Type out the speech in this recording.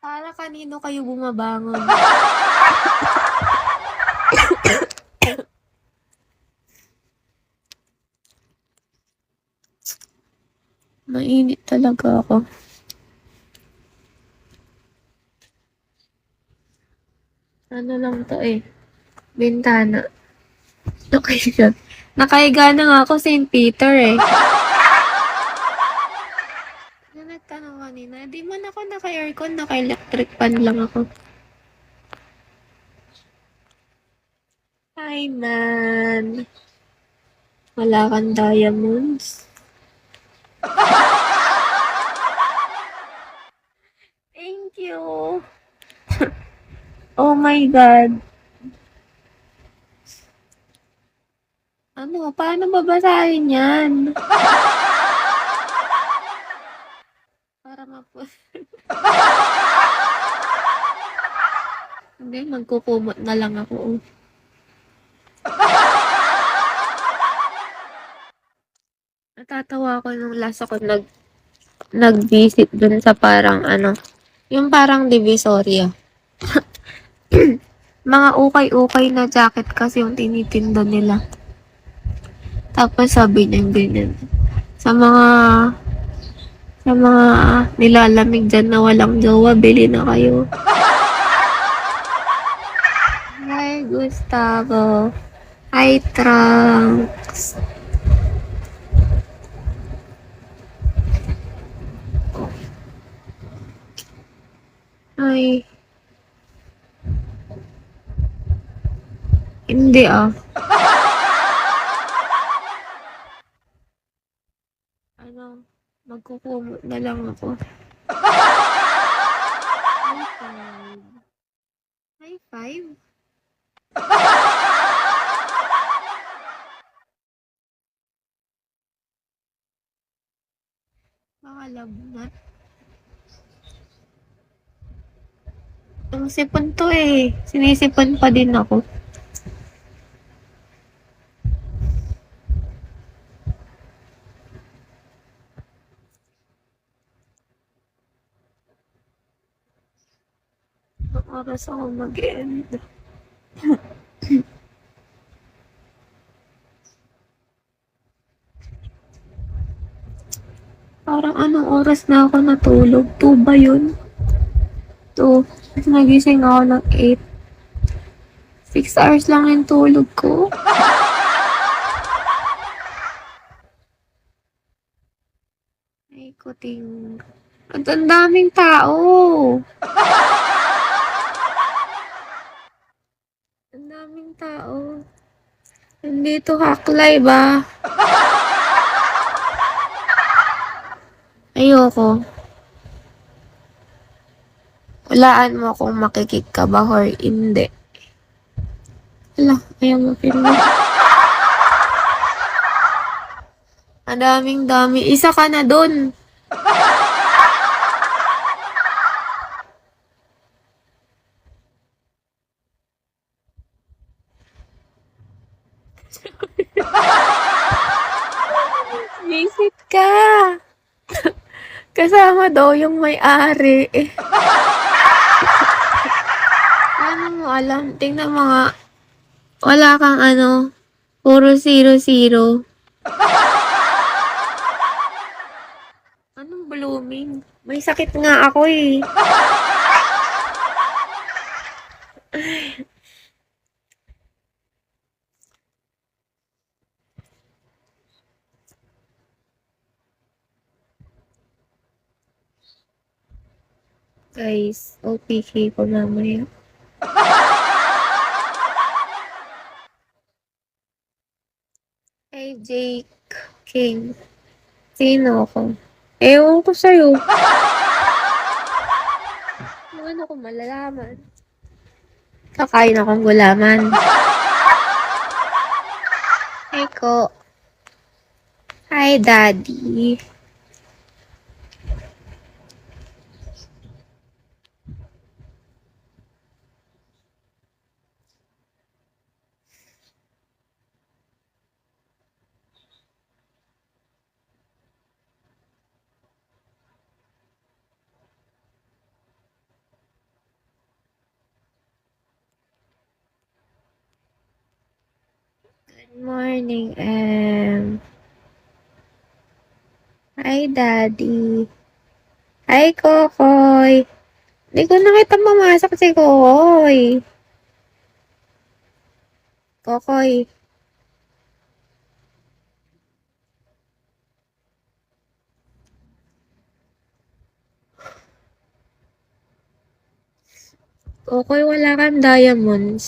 Para kanino kayo bumabangon? Mainit talaga ako. Ano lang 'to, bintana. Location. Nakahiga na nga ako St. Peter, eh. Na nagtanong kanina, di man ako naka-aircon, naka-electric fan lang ako. Hi, man. Wala kang diamonds. Thank you. Oh my God. Ano, paano babasahin yan? Para mapu... Hindi, magkukumot na lang ako. Natatawa ako nung last ako nag-visit dun sa parang ano, yung parang Divisoria. Mga ukay-ukay na jacket kasi yung tinitinda nila. Tapos sabi niya ganyan. Sa mga sa mga nilalamig dyan na walang jowa, bili na kayo. Hi, Gustavo. Hi, Trunks. Ay, hindi ah. Ano, magkukumot na lang ako. High five. High five? Baka lagnat. Ang sipon to eh. Sinisipon pa din ako. Ang oras ako mag-end. Parang anong oras na ako natulog? 2 ba yun? 2. Tapos nagising ako ng 8. 6 hours lang yung tulog ko. Ay, kuting. At ang daming tao. Ang daming tao. Nandito haklay ba? Ayoko. Walaan mo kung makikik ka ba or hindi. Wala, ayaw mo pinag. Ang daming dami. Isa ka na dun. Visit ka. Kasama daw yung may-ari. Paano mo alam? Tingnan mo nga. Wala kang ano. Puro 0-0. Anong blooming? May sakit nga ako eh. Guys, OPK ko mamaya. Hey, Jake King. Sino ako? Ewan ko sa'yo. Ano ko malalaman? Kakain akong gulaman. Hi ko. Hi, Daddy. Morning, Hi, Daddy. Hi, Kokoy. Hindi ko nakita pumasok si Kokoy. Kokoy. Kokoy, wala kang diamonds.